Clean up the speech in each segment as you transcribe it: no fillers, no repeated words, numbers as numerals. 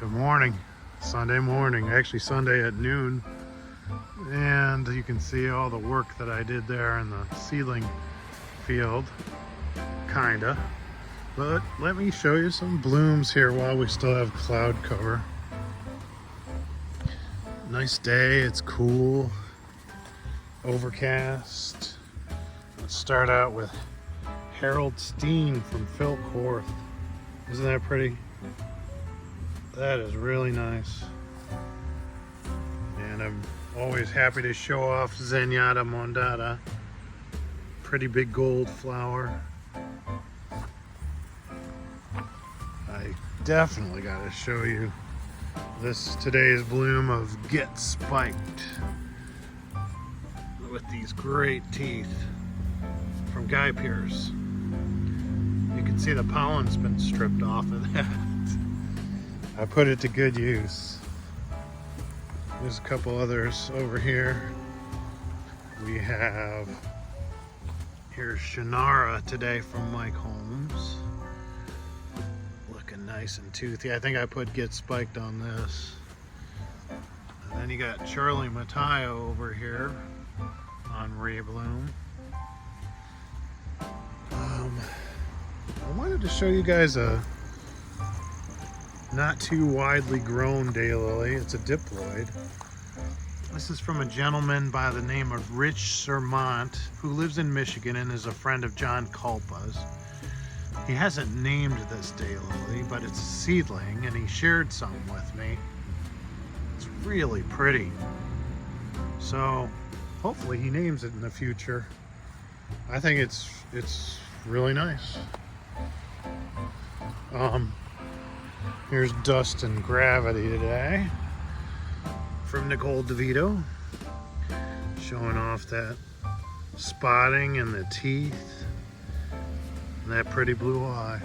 Good morning. Sunday morning, actually Sunday at noon. And you can see all the work that I did there in the seedling field, kinda. But let me show you some blooms here while we still have cloud cover. Nice day, it's cool, overcast. Let's start out with Harold Steen from Philcorth. Isn't that pretty? That is really nice. And I'm always happy to show off Zenyatta Mondata. Pretty big gold flower. I definitely got to show you today's bloom of Get Spiked with these great teeth from Guy Pierce. You can see the pollen's been stripped off of that. I put it to good use. There's a couple others over here. We have, here's Shannara today from Mike Holmes. Looking nice and toothy. I think I put Get Spiked on this. And then you got Charlie Matayo over here on Rebloom. I wanted to show you guys a not too widely grown daylily. It's a diploid. This is from a gentleman by the name of Rich Sermont, who lives in Michigan and is a friend of John Culpa's. He hasn't named this daylily, but it's a seedling, and he shared some with me. It's really pretty. So hopefully he names it in the future. I think it's really nice. Here's Dust and Gravity today from Nicole DeVito, showing off that spotting and the teeth and that pretty blue eye.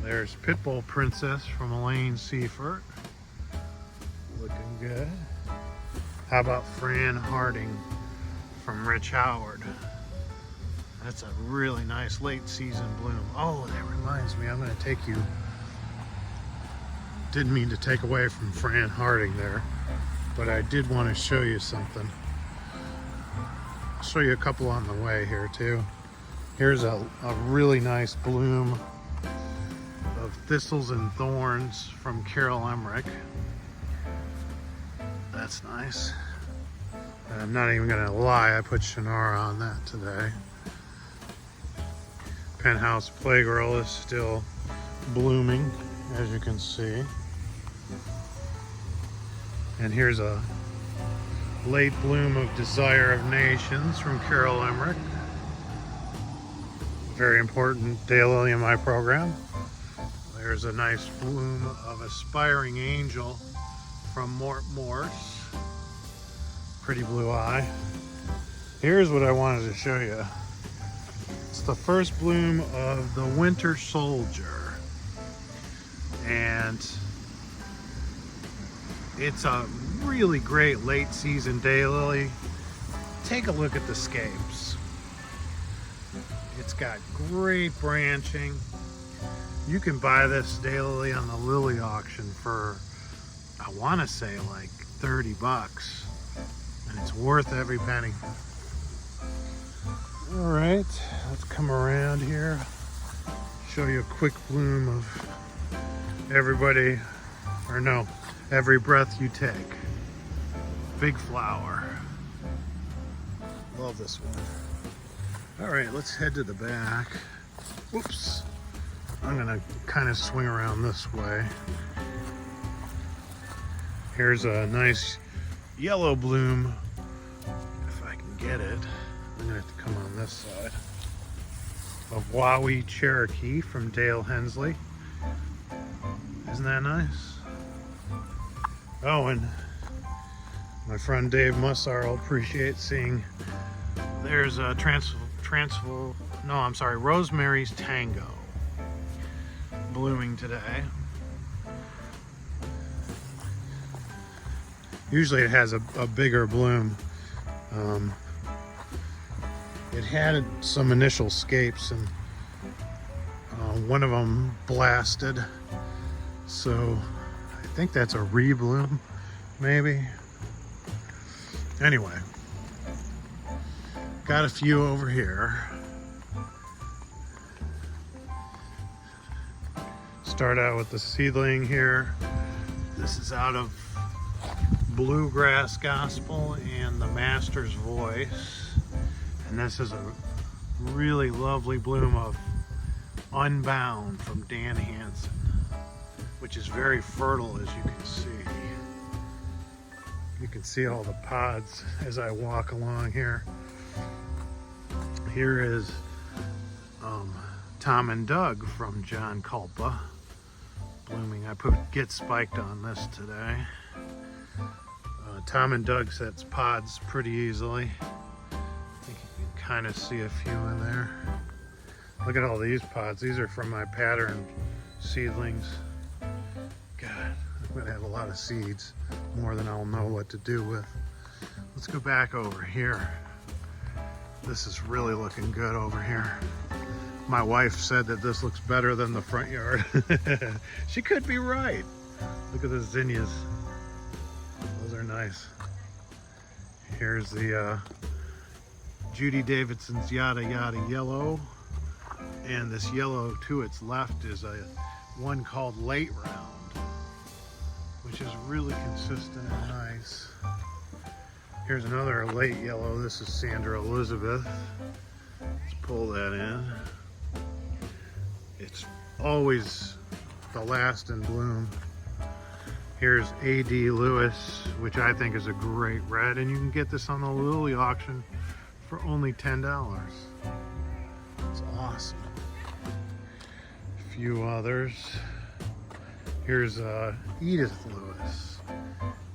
There's Pitbull Princess from Elaine Seifert, looking good. How about Fran Harding from Rich Howard? That's a really nice late season bloom. Oh, that reminds me, I'm going to take you. Didn't mean to take away from Fran Harding there, but I did want to show you something. I'll show you a couple on the way here too. Here's a really nice bloom of Thistles and Thorns from Carol Emmerich. That's nice. I'm not even going to lie, I put Shannara on that today. Penthouse Playgirl is still blooming, as you can see. And here's a late bloom of Desire of Nations from Carol Emmerich. Very important daylily in my program. There's a nice bloom of Aspiring Angel from Mort Morse. Pretty blue eye. Here's what I wanted to show you. It's the first bloom of the Winter Soldier, and it's a really great late season daylily. Take a look at the scapes. It's got great branching. You can buy this daylily on the lily auction for, I want to say, like 30 bucks, and it's worth every penny. All right, let's come around here, show you a quick bloom of Every Breath You Take. Big flower. Love this one. All right, let's head to the back. Whoops. I'm gonna kind of swing around this way. Here's a nice yellow bloom, if I can get it. I'm gonna have to come on this side. Of Wowie Cherokee from Dale Hensley. Isn't that nice? Oh, and my friend Dave Mussar will appreciate seeing. There's a Rosemary's Tango blooming today. Usually it has a bigger bloom. It had some initial scapes, and one of them blasted, So I think that's a rebloom, maybe. Anyway, got a few over here. Start out with the seedling here. This is out of Bluegrass Gospel and the Master's Voice. And this is a really lovely bloom of Unbound from Dan Hansen, which is very fertile, as you can see. You can see all the pods as I walk along here. Here is Tom and Doug from John Culpa, blooming. I put Get Spiked on this today. Tom and Doug sets pods pretty easily. I think you can kind of see a few in there. Look at all these pods. These are from my pattern seedlings. God, I'm gonna have a lot of seeds, more than I'll know what to do with. Let's go back over here. This is really looking good over here. My wife said that this looks better than the front yard. She could be right. Look at the zinnias. Those are nice. Here's the Judy Davidson's Yada Yada Yellow. And this yellow to its left is one called Late Round, which is really consistent and nice. Here's another late yellow. This is Sandra Elizabeth. Let's pull that in. It's always the last in bloom. Here's A.D. Lewis, which I think is a great red, and you can get this on the Lily auction for only $10. It's awesome. A few others. Here's Edith Lewis.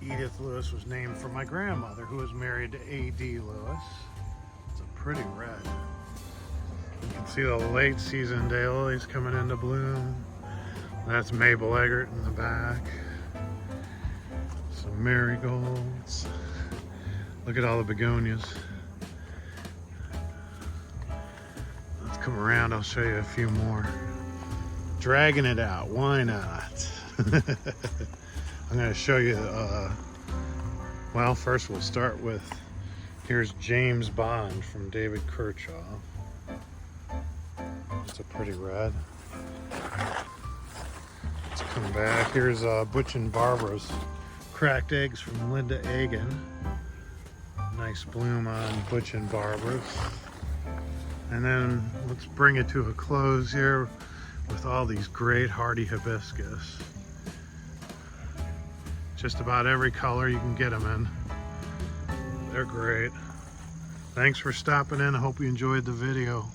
Edith Lewis was named for my grandmother, who was married to A.D. Lewis. It's a pretty red. You can see the late season daylilies coming into bloom. That's Mabel Eggert in the back. Some marigolds. Look at all the begonias. Let's come around, I'll show you a few more. Dragging it out, why not? I'm going to show you, well, first we'll start with, here's James Bond from David Kirchhoff. It's a pretty red. Let's come back. Here's Butch and Barbara's Cracked Eggs from Linda Egan. Nice bloom on Butch and Barbara's. And then let's bring it to a close here with all these great hardy hibiscus. Just about every color you can get them in. They're great. Thanks for stopping in. I hope you enjoyed the video.